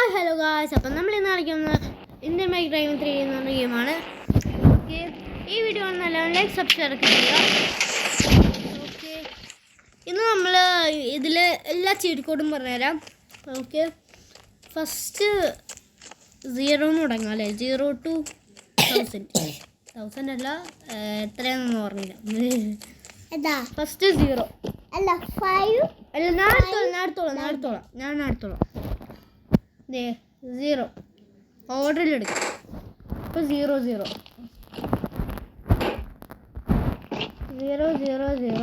Hi hello guys, അപ്പം നമ്മൾ ഇന്ന് കളിക്കുന്നത് ഇന്ത്യൻ ബൈക്ക് ഡ്രൈവിംഗ് 3 എന്ന് പറഞ്ഞ ഗെയിമാണ്. ഓക്കെ, ഈ വീഡിയോ നല്ല ലൈക്ക് സബ്സ്ക്രൈബ് ചെയ്യുക. ഓക്കെ, ഇന്ന് നമ്മൾ ഇതിൽ എല്ലാ ചീറ്റ് കോഡും പറഞ്ഞുതരാം. ഓക്കെ, ഫസ്റ്റ് 0 തുടങ്ങാം അല്ലേ? 0 to 1000 അല്ല, എത്രയാണെന്ന് പറഞ്ഞില്ല. ഫസ്റ്റ് 0 അല്ല 5 അല്ല, ഞാൻ അടുത്തോളാം. 0 ഓർഡറിലെടുക്കാം. ഇപ്പോൾ 0 0 0 0 0 0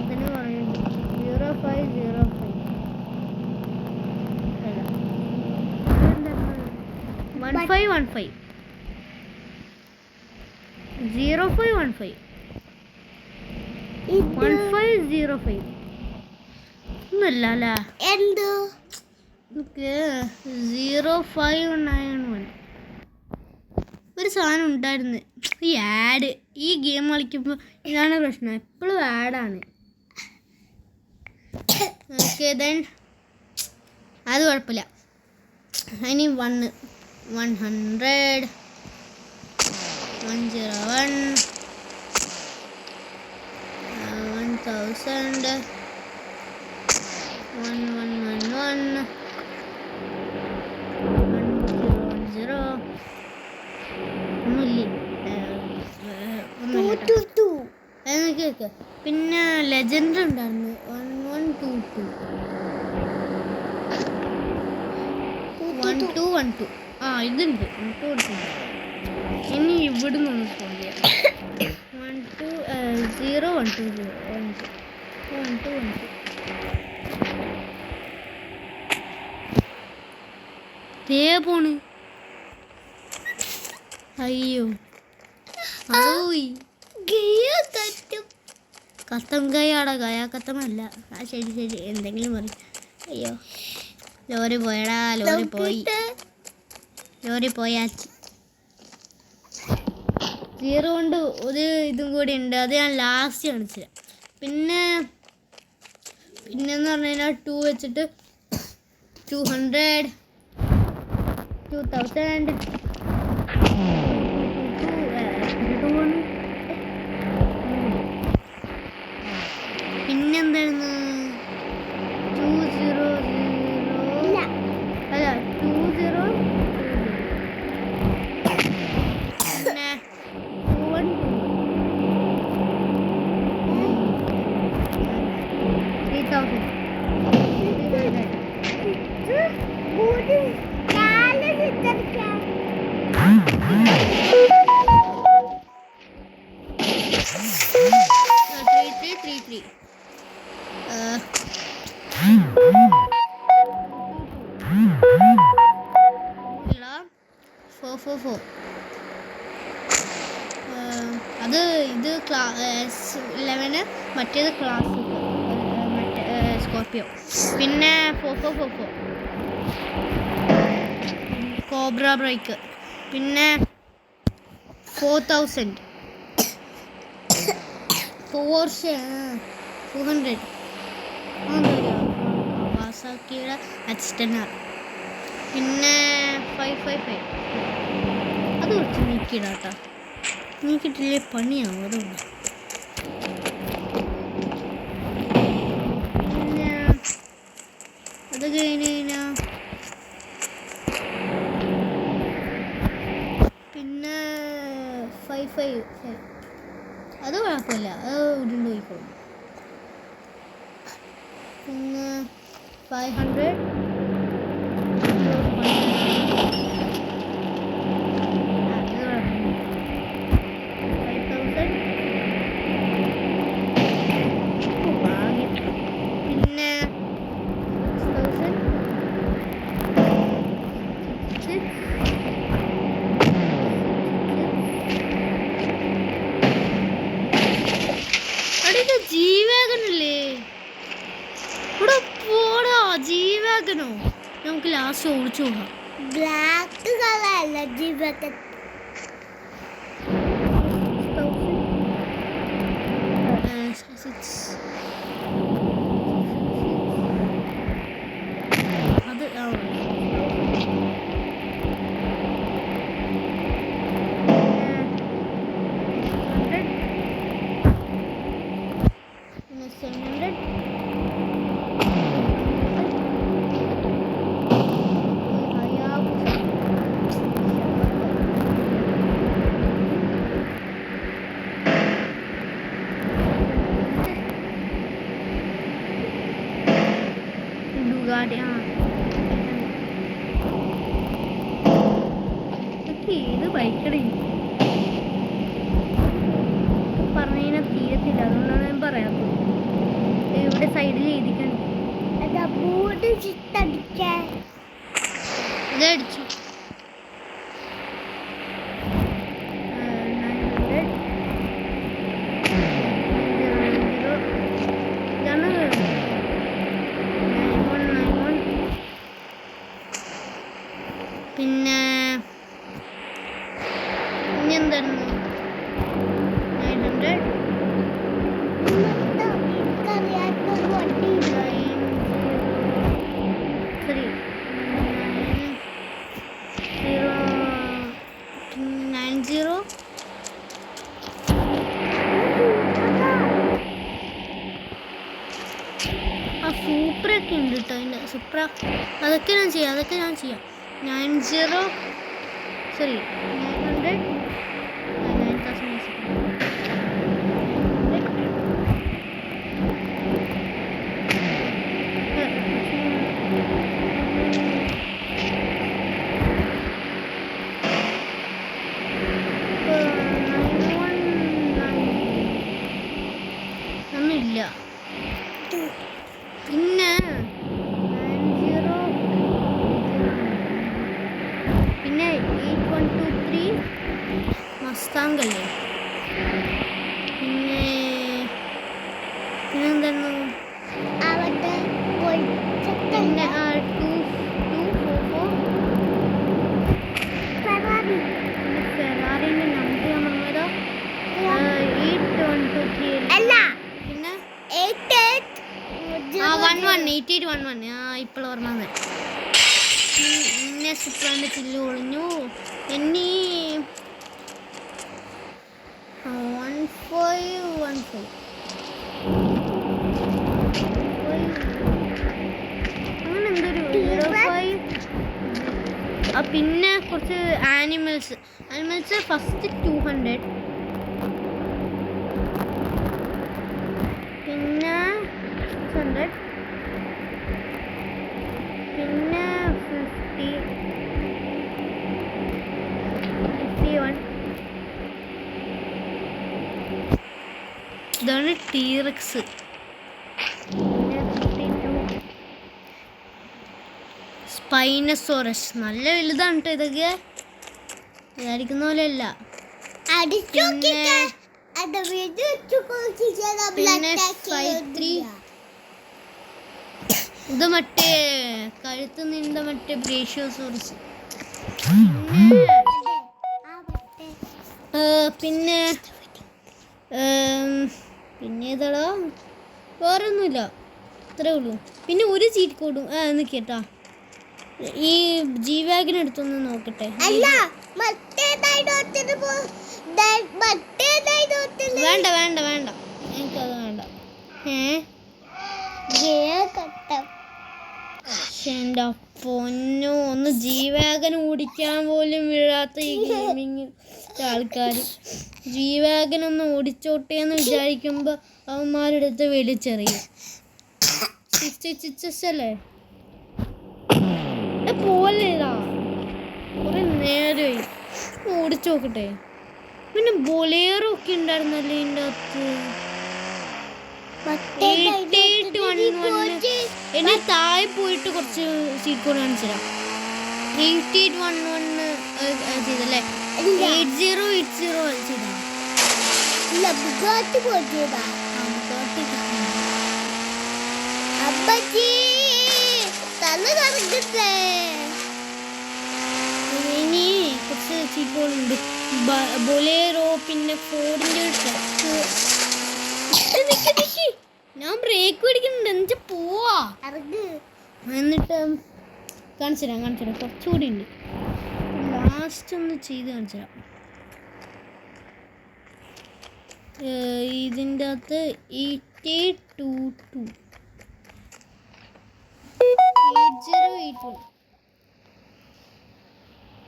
തന്നെ പറയുന്നു. 0 5 0 5 1 5 1 5 0 5 1 5 1 5 0 5 ഒന്നല്ല അല്ലേ? എന്ത് നമുക്ക് 0 5 9 1 ഒരു സാധനം ഉണ്ടായിരുന്നു. ഈ ആഡ് ഈ ഗെയിം കളിക്കുമ്പോൾ ഇതാണ് പ്രശ്നം, എപ്പോഴും ആഡാണ്. ഓക്കെ, ദെൻ അത് കുഴപ്പമില്ല. ഇനി 100 101 1000 1111 1010 കേക്ക്. പിന്നെ ലെജൻഡ് ഉണ്ടായിരുന്നു 1122 1212. ആ, ഇതുണ്ട് 1212. ഇനി ഇവിടുന്ന് ഒന്ന് ഫോൺ ചെയ്യാം. 0 120 1212. പോണ്. അയ്യോ, കത്തം കൈയാടാ, കത്തമല്ല. ആ ശരി, എന്തെങ്കിലും പറയും. അയ്യോ, ലോറി പോയടാ, ലോറി പോയാച്ചി. 0 കൊണ്ട് ഒരു ഇതും കൂടി ഉണ്ട്, അത് ഞാൻ ലാസ്റ്റ് കാണിച്ചില്ല. പിന്നെന്ന് പറഞ്ഞു കഴിഞ്ഞാൽ 2 വെച്ചിട്ട് 200 2000 പിന്നെന്തായിരുന്നു 200 അല്ല 20 പിന്നെ 3000 33 444. അത് ഇത് ക്ലാസ് 11, മറ്റേത് ക്ലാസ് മറ്റേ സ്കോർപ്പിയോ. പിന്നെ 4444 കോബ്ര ബ്രേക്ക്. പിന്നെ 4000 പോർഷെ 200 വാസാക്കിയുടെ അസിസ്റ്റൻ്റ്. പിന്നെ 555 അത് കുറച്ച് നീക്കിയിടാട്ടോ, നീക്കിയിട്ടില്ലേ പണിയാവും, അതുകൊണ്ട്. പിന്നെ അത് കഴിഞ്ഞ് കഴിഞ്ഞാൽ പിന്നെ 555 അത് കുഴപ്പമില്ല, അത് ഉരുണ്ട് പോയിക്കോളും. പിന്നെ 500 ജീവകനോ നമുക്ക് ലാസ്റ്റ് ഓടിച്ചു പോകാം. ബ്ലാക്ക് കളറല്ല ജീവകൻ. ആ ഏത് ബൈക്കടേ പറഞ്ഞു കഴിഞ്ഞാൽ തീരത്തില്ല, അതുകൊണ്ടാണ് ഞാൻ പറയാത്തത്. ഇവിടെ സൈഡിൽ എഴുതിക്കണം. ബോർഡ് ചിട്ടടിച്ചേ ഇതടിച്ചു. പിന്നെ ഇനി എന്തായിരുന്നു 900 sorry 90 ആ സൂപ്പറൊക്കെ ഉണ്ട് കേട്ടോ. അതിൻ്റെ സൂപ്പറ അതൊക്കെ ഞാൻ ചെയ്യാം 90 sorry 900 ഒന്നുമില്ല. പിന്നെ 90 പിന്നെ 8123 മസ്താങ് അല്ലേ. പിന്നെ പിന്നെന്തായിരുന്നു അവിടെ പിന്നെ 244 ഫെറാറിൻ്റെ നമ്പർ ഞാൻ പറഞ്ഞതാ 8123 അല്ല പിന്നെ 88 ആ ഇപ്പോൾ ഓർമ്മ. പിന്നെ സുപ്രാൻ്റെ ചില്ല് ഒളിഞ്ഞു. എന്നീ 1515 അങ്ങനെ എന്തൊരു 05. പിന്നെ കുറച്ച് ആനിമൽസ് ഫസ്റ്റ് 200 പിന്നെ 600 പിന്നെ 50 51 ഇതാണ് ടീറക്സ്. സ്പൈനസോറസ് നല്ല വലുതാണ് കേട്ടോ. ഇതൊക്കെ വിചാരിക്കുന്ന പോലെയല്ല. പിന്നെ 53 ഇത് മറ്റേ കഴുത്ത് നീണ്ട മറ്റേ ബ്രേഷ്യോസോറസ്. പിന്നെ ഏതാടാ വേറൊന്നുമില്ല, ഇത്രേ ഉള്ളൂ. പിന്നെ ഒരു ചീറ്റ് കോഡും നിൽക്കട്ടാ, ഈ G-Wagon എടുത്തൊന്ന് നോക്കട്ടെ. വേണ്ട എനിക്കത് വേണ്ട. എൻ്റെ പൊന്നോ, ഒന്ന് G-Wagon ഓടിക്കാൻ പോലും വീഴാത്ത ഈ ഗെയിമിങ് ആൾക്കാർ G-Wagon ഒന്ന് ഓടിച്ചോട്ടെ എന്ന് വിചാരിക്കുമ്പോൾ അവന്മാരെടുത്ത് വലിച്ചെറിയും. അല്ലേ പോലെടാ, കുറെ നേരമായി ഓടിച്ചു നോക്കട്ടെ. പിന്നെ ബൊലേറോ ഒക്കെ ഉണ്ടായിരുന്നല്ലേ ഇതിൻ്റെ അകത്ത്. 8811 എന്നെ താഴെ പോയിട്ട് കുറച്ച് സീറ്റ് കോഡ് കാണിച്ചുതരാം. 8811 ചെയ്തല്ലേ, 8080 ചെയ്താ ഇനി കുറച്ച് സീറ്റ് കോഡ് ഉണ്ട്. ബൊലേറോ പിന്നെ ഫോർഡിൻ്റെ ഞാൻ ബ്രേക്ക് പിടിക്കുന്നുണ്ട്, എന്നിട്ട് പോവാ. എന്നിട്ട് കാണിച്ചു തരാം കുറച്ചുകൂടി ഉണ്ട്. ലാസ്റ്റ് ഒന്ന് ചെയ്ത് കാണിച്ചു തരാം. ഇതിൻ്റെ അകത്ത് 8021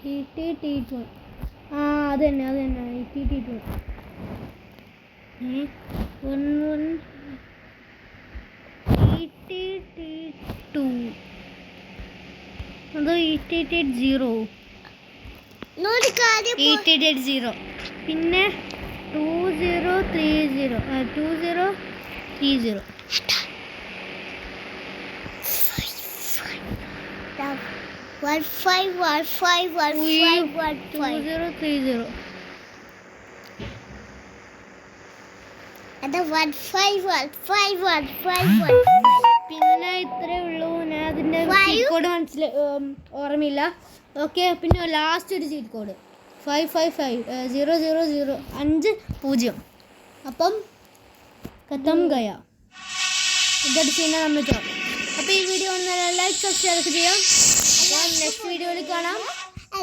8881 അത് തന്നെ 8881 8882 അത് 8880 ഒരു കാര്യം 8880 പിന്നെ 2030 2030 അത് 15151515 പിന്നെ ഇത്രേ ഉള്ളൂ. ഞാൻ അതിൻ്റെ Five. ചീറ്റ് കോഡ് ഓർമ്മയില്ല. ഓക്കെ, പിന്നെ ലാസ്റ്റ് ഒരു ചീറ്റ് കോഡ് 55500050. അപ്പം ഖത്തം ഗയ ഇതടിച്ച് കഴിഞ്ഞാൽ നമ്മൾ ചോദിക്കും. അപ്പോൾ ഈ വീഡിയോ ഒന്ന് ലൈക്ക് സബ്സ്ക്രൈബ് ചെയ്യാം. നെക്സ്റ്റ് വീഡിയോയിൽ കാണാം.